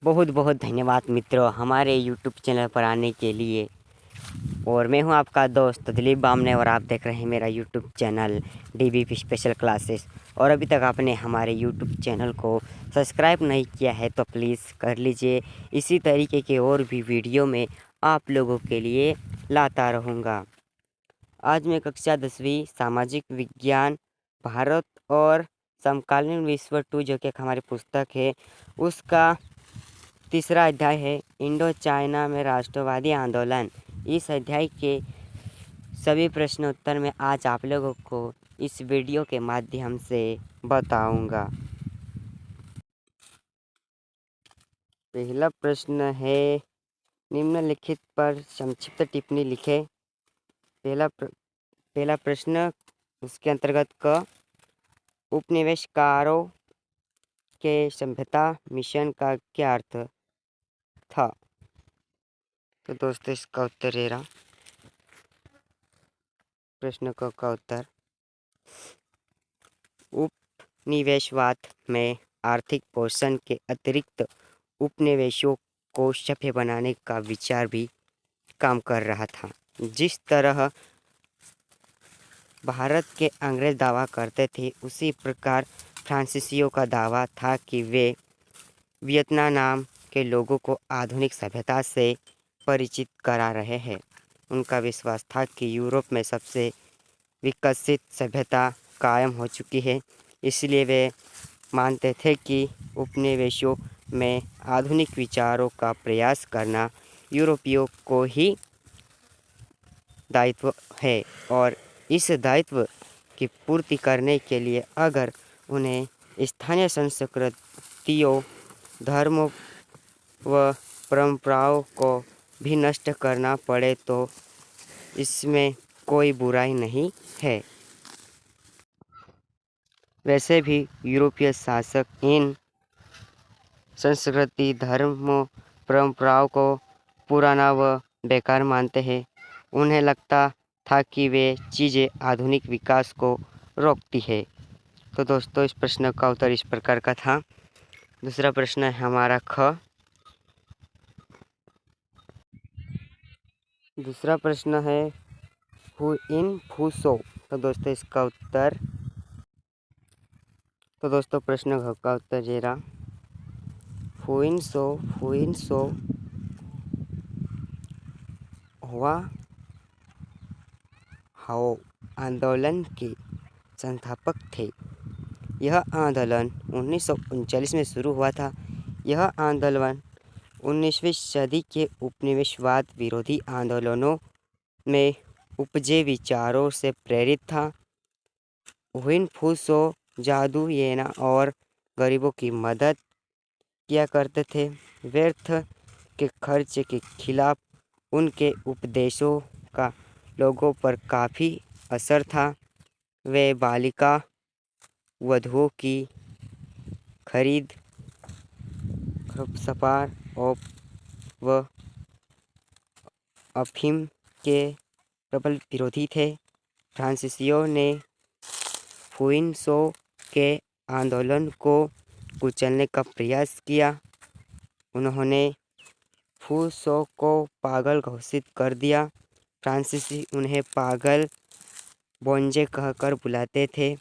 बहुत बहुत धन्यवाद मित्रों हमारे यूट्यूब चैनल पर आने के लिए। और मैं हूं आपका दोस्त दिलीप बामने और आप देख रहे हैं मेरा YouTube channel DBP special classes. और अभी तक आपने हमारे यूट्यूब चैनल को सब्सक्राइब नहीं किया है तो प्लीज़ कर लीजिए। इसी तरीके के और भी वीडियो में आप लोगों के लिए लाता रहूँगा। आज मैं कक्षा 10वीं सामाजिक विज्ञान भारत और समकालीन विश्व 2 जो कि हमारी पुस्तक है उसका तीसरा अध्याय है इंडो चाइना में राष्ट्रवादी आंदोलन। इस अध्याय के सभी प्रश्न उत्तर मैं आज आप लोगों को इस वीडियो के माध्यम से बताऊंगा। पहला प्रश्न है निम्नलिखित पर संक्षिप्त टिप्पणी लिखें। पहला प्रश्न उसके अंतर्गत क उपनिवेशकारों के सभ्यता मिशन का क्या अर्थ था। तो दोस्तों इसका उत्तर ये रहा। प्रश्न का उत्तर उपनिवेशवाद में आर्थिक पोषण के अतिरिक्त उपनिवेशों को सभ्य बनाने का विचार भी काम कर रहा था। जिस तरह भारत के अंग्रेज दावा करते थे उसी प्रकार फ्रांसीसियों का दावा था कि वे वियतनाम के लोगों को आधुनिक सभ्यता से परिचित करा रहे हैं। उनका विश्वास था कि यूरोप में सबसे विकसित सभ्यता कायम हो चुकी है, इसलिए वे मानते थे कि उपनिवेशों में आधुनिक विचारों का प्रयास करना यूरोपियों को ही दायित्व है और इस दायित्व की पूर्ति करने के लिए अगर उन्हें स्थानीय संस्कृतियों, धर्मों व परंपराओं को भी नष्ट करना पड़े तो इसमें कोई बुराई नहीं है। वैसे भी यूरोपीय शासक इन संस्कृति, धर्मों, परंपराओं को पुराना व बेकार मानते हैं। उन्हें लगता था कि वे चीज़ें आधुनिक विकास को रोकती है। तो दोस्तों इस प्रश्न का उत्तर इस प्रकार का था। दूसरा प्रश्न है हमारा ख। दूसरा प्रश्न है हुइन फूसो। तो दोस्तों इसका उत्तर प्रश्न घ का उत्तर ये रहा। हुइन सो हुआ हाओ आंदोलन के संस्थापक थे। यह आंदोलन 1939 में शुरू हुआ था। यह आंदोलन 19वीं सदी के उपनिवेशवाद विरोधी आंदोलनों में उपजे विचारों से प्रेरित था। हुइन फूसो जादू, येना और गरीबों की मदद किया करते थे। व्यर्थ के खर्च के खिलाफ उनके उपदेशों का लोगों पर काफ़ी असर था। वे बालिका वधुओं की खरीद, खपसपार व अफीम के प्रबल विरोधी थे। फ्रांसीसियों ने फुइनसो के आंदोलन को कुचलने का प्रयास किया। उन्होंने फूसो को पागल घोषित कर दिया। फ्रांसीसी उन्हें पागल बोंजे कहकर बुलाते थे।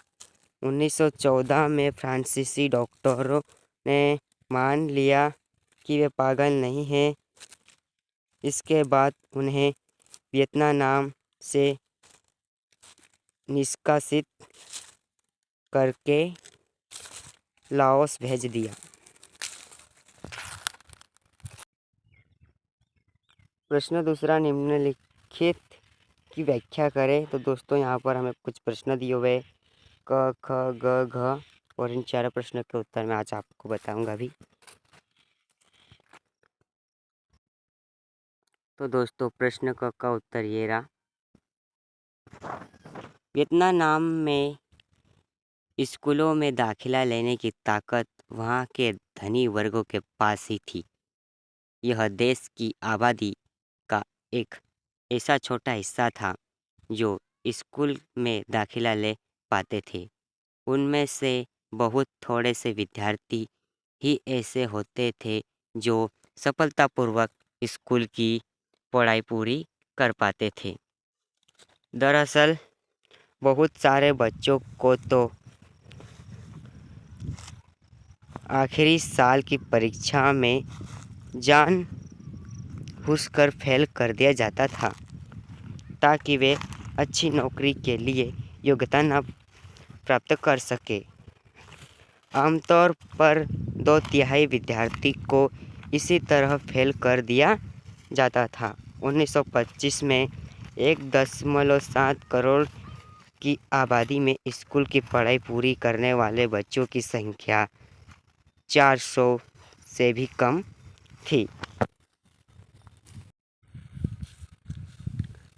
1914 में फ्रांसीसी डॉक्टरों ने मान लिया कि वे पागल नहीं हैं। इसके बाद उन्हें वियतनाम से निष्कासित करके लाओस भेज दिया। प्रश्न दूसरा निम्नलिखित की व्याख्या करें। तो दोस्तों यहाँ पर हमें कुछ प्रश्न दिए हुए क ख ग घ और इन चारों प्रश्नों के उत्तर मैं आज आपको बताऊंगा अभी। तो दोस्तों प्रश्न क का उत्तर ये रहा। वियतनाम में स्कूलों में दाखिला लेने की ताकत वहाँ के धनी वर्गों के पास ही थी। यह देश की आबादी का एक ऐसा छोटा हिस्सा था जो स्कूल में दाखिला ले पाते थे। उनमें से बहुत थोड़े से विद्यार्थी ही ऐसे होते थे जो सफलतापूर्वक स्कूल की पढ़ाई पूरी कर पाते थे। दरअसल बहुत सारे बच्चों को तो आखिरी साल की परीक्षा में जानबूझकर फेल कर दिया जाता था ताकि वे अच्छी नौकरी के लिए योग्यता न प्राप्त कर सके। आमतौर पर 2/3 विद्यार्थी को इसी तरह फेल कर दिया जाता था। 1925 में 1.7 करोड़ की आबादी में स्कूल की पढ़ाई पूरी करने वाले बच्चों की संख्या 400 से भी कम थी।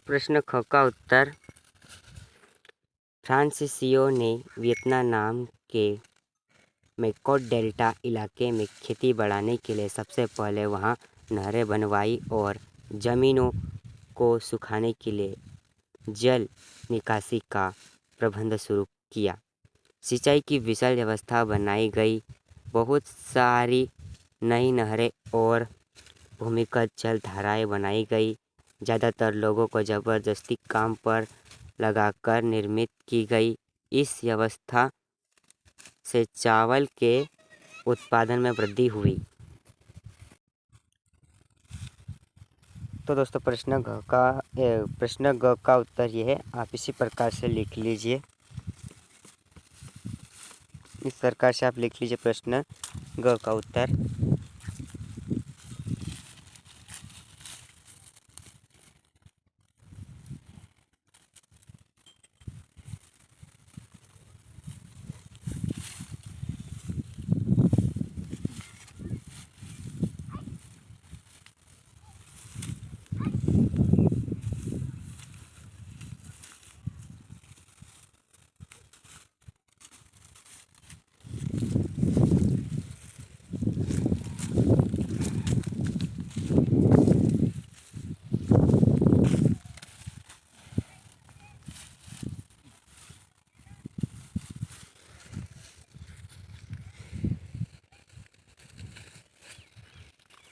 प्रश्न ख का उत्तर। फ्रांसीसियों ने वियतनाम नाम के मेकॉट डेल्टा इलाके में खेती बढ़ाने के लिए सबसे पहले वहां नहरें बनवाई और ज़मीनों को सुखाने के लिए जल निकासी का प्रबंध शुरू किया। सिंचाई की विशाल व्यवस्था बनाई गई। बहुत सारी नई नहरें और भूमिगत जल धाराएं बनाई गई। ज़्यादातर लोगों को ज़बरदस्ती काम पर लगाकर निर्मित की गई। इस व्यवस्था से चावल के उत्पादन में वृद्धि हुई। तो दोस्तों प्रश्न ग का उत्तर ये है। आप इसी प्रकार से लिख लीजिए। इस प्रकार से आप लिख लीजिए प्रश्न ग का उत्तर।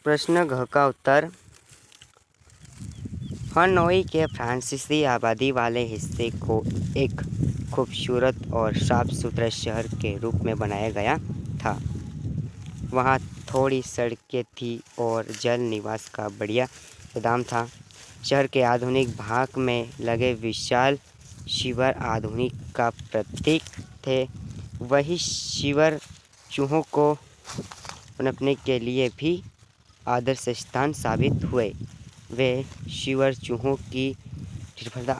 प्रश्न घ का उत्तर। हनोई के फ्रांसीसी आबादी वाले हिस्से को एक खूबसूरत और साफ सुथरे शहर के रूप में बनाया गया था। वहाँ थोड़ी सड़कें थी और जल निवास का बढ़िया इंतजाम था। शहर के आधुनिक भाग में लगे विशाल शिविर आधुनिक का प्रतीक थे। वही शिविर चूहों को पनपने के लिए भी आदर्श स्थान साबित हुए। वे शिविर चूहों की निर्भरता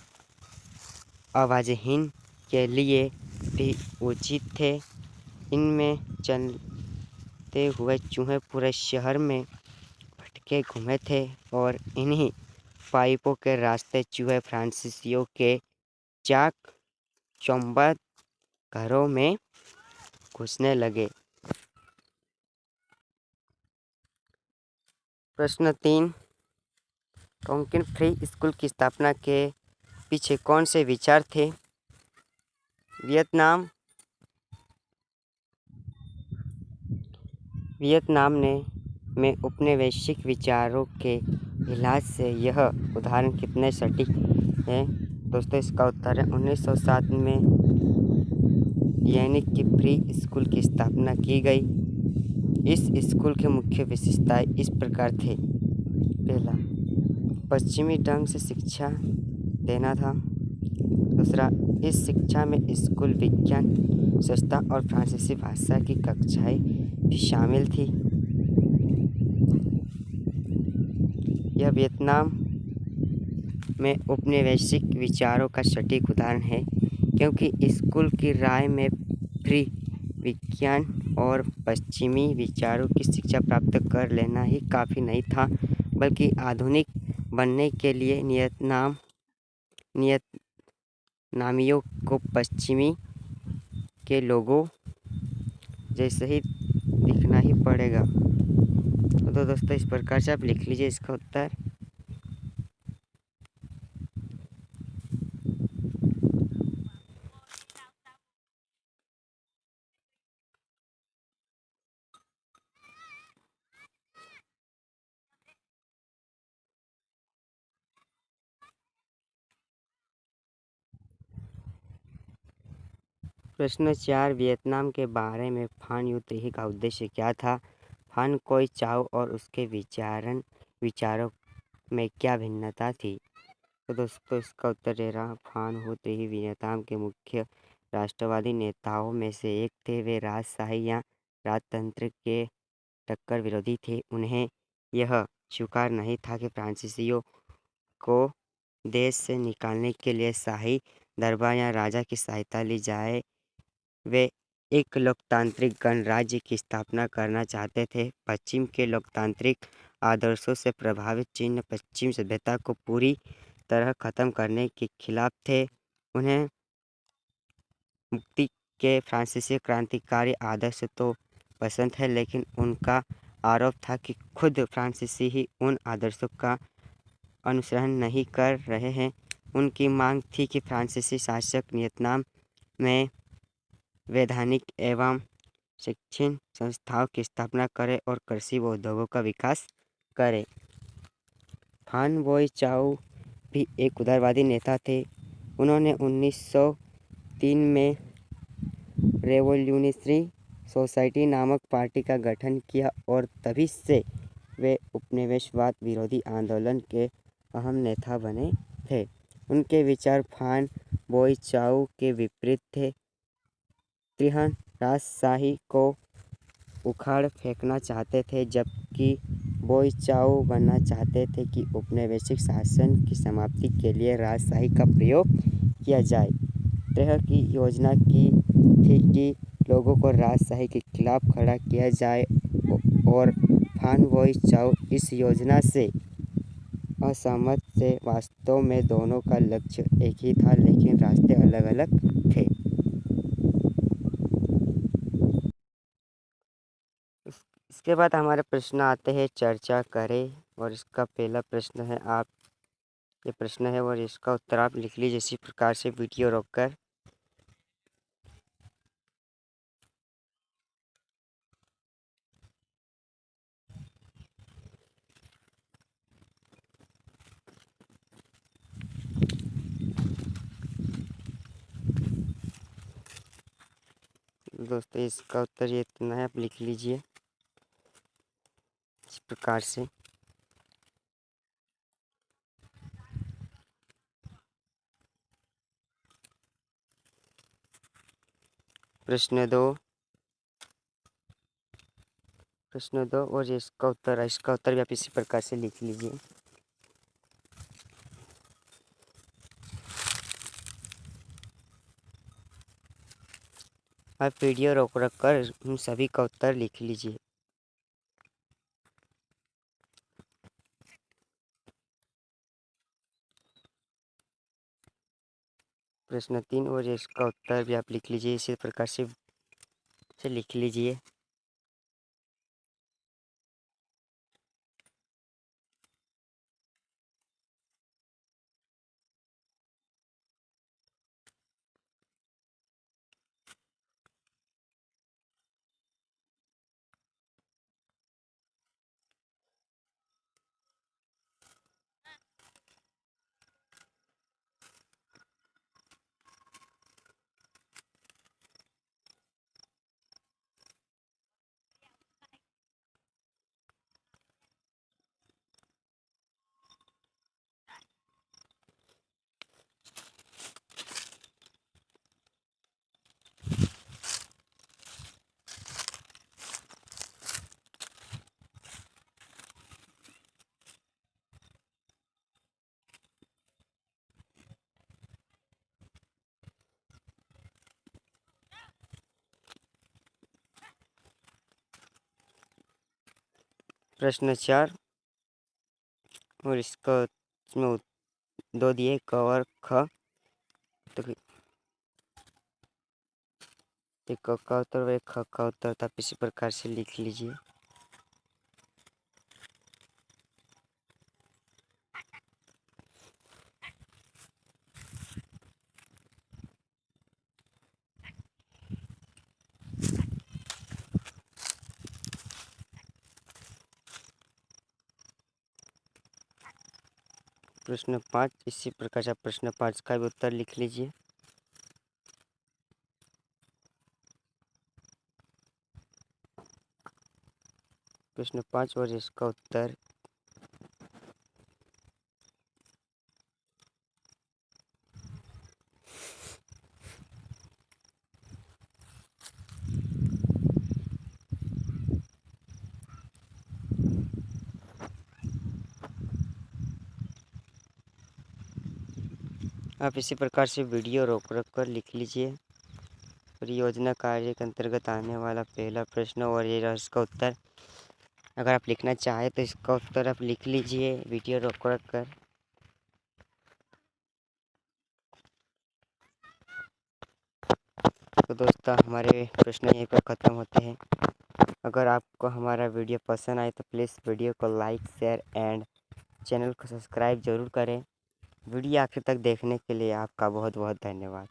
आवाज़हीन के लिए भी उचित थे। इनमें चलते हुए चूहे पूरे शहर में भटके घूमे थे और इन्हीं पाइपों के रास्ते चूहे फ्रांसीसियों के चाक चौबंद घरों में घुसने लगे। प्रश्न 3। टोंकिन फ्री स्कूल की स्थापना के पीछे कौन से विचार थे? वियतनाम में उपनिवेशिक विचारों के इलाज से यह उदाहरण कितने सटीक है? दोस्तों इसका उत्तर है 1907 में यानी कि फ्री स्कूल की स्थापना की गई। इस स्कूल की मुख्य विशेषताएं इस प्रकार थे। पहला, पश्चिमी ढंग से शिक्षा देना था। दूसरा, इस शिक्षा में स्कूल विज्ञान संस्था और फ्रांसीसी भाषा की कक्षाएं भी शामिल थी। यह वियतनाम में उपनिवेशिक विचारों का सटीक उदाहरण है क्योंकि स्कूल की राय में फ्री विज्ञान और पश्चिमी विचारों की शिक्षा प्राप्त कर लेना ही काफ़ी नहीं था, बल्कि आधुनिक बनने के लिए वियतनामियों को पश्चिमी के लोगों जैसे ही दिखना ही पड़ेगा। तो दोस्तों इस प्रकार से आप लिख लीजिए इसका उत्तर। प्रश्न 4 वियतनाम के बारे में फान युद्ध का उद्देश्य क्या था? फान कोई चाओ और उसके विचारों में क्या भिन्नता थी? तो दोस्तों इसका उत्तर दे रहा फान होते ही वियतनाम के मुख्य राष्ट्रवादी नेताओं में से एक थे। वे राजशाही या राजतंत्र के टक्कर विरोधी थे। उन्हें यह स्वीकार नहीं था कि फ्रांसीसियों को देश से निकालने के लिए शाही दरबार या राजा की सहायता ली जाए। वे एक लोकतांत्रिक गणराज्य की स्थापना करना चाहते थे। पश्चिम के लोकतांत्रिक आदर्शों से प्रभावित चीन पश्चिम सभ्यता को पूरी तरह खत्म करने के खिलाफ थे। उन्हें मुक्ति के फ्रांसीसी क्रांतिकारी आदर्श तो पसंद है, लेकिन उनका आरोप था कि खुद फ्रांसीसी ही उन आदर्शों का अनुसरण नहीं कर रहे हैं। उनकी मांग थी कि फ्रांसीसी शासक वियतनाम में वैधानिक एवं शैक्षणिक संस्थाओं की स्थापना करें और कृषि व उद्योगों का विकास करें। फान बोई चाओ भी एक उदारवादी नेता थे। उन्होंने 1903 में रेवोल्यूशनरी सोसाइटी नामक पार्टी का गठन किया और तभी से वे उपनिवेशवाद विरोधी आंदोलन के अहम नेता बने थे। उनके विचार फान बोई चाओ के विपरीत थे। त्रिहन राजशाही को उखाड़ फेंकना चाहते थे, जबकि बोई चाओ बनना चाहते थे कि औपनिवेशिक शासन की समाप्ति के लिए राजशाही का प्रयोग किया जाए। त्रेह की योजना की थी कि लोगों को राजशाही के खिलाफ खड़ा किया जाए और फान बोई चाओ इस योजना से असहमत थे। वास्तव में दोनों का लक्ष्य एक ही था, लेकिन रास्ते अलग-अलग थे। इसके बाद हमारे प्रश्न आते हैं, चर्चा करें। और इसका पहला प्रश्न है ये प्रश्न है और इसका उत्तर आप लिख लीजिए इसी प्रकार से वीडियो रोककर। दोस्तों इसका उत्तर ये इतना है, आप लिख लीजिए इस प्रकार से। प्रश्न दो और इसका उत्तर भी आप इसी प्रकार से लिख लीजिए। आप वीडियो रोक कर उन सभी का उत्तर लिख लीजिए। प्रश्न 3 और इसका उत्तर भी आप लिख लीजिए इसी प्रकार से लिख लीजिए। प्रश्न 4 और इसका इसमें 2 दिए क और ख। तो एक क का उत्तर व एक ख का उत्तर आप इसी प्रकार से लिख लीजिए। प्रश्न 5 इसी प्रकार से प्रश्न 5 का भी उत्तर लिख लीजिए। प्रश्न 5 और इसका उत्तर आप इसी प्रकार से वीडियो रोक रोक कर लिख लीजिए। परियोजना कार्य के अंतर्गत आने वाला पहला प्रश्न और ये रहा इसका उत्तर। अगर आप लिखना चाहें तो इसका उत्तर आप लिख लीजिए वीडियो रोक रोक कर। तो दोस्तों हमारे प्रश्न यहीं पर ख़त्म होते हैं। अगर आपको हमारा वीडियो पसंद आए तो प्लीज़ वीडियो को लाइक शेयर एंड चैनल को सब्सक्राइब ज़रूर करें। वीडियो आखिर तक देखने के लिए आपका बहुत बहुत धन्यवाद।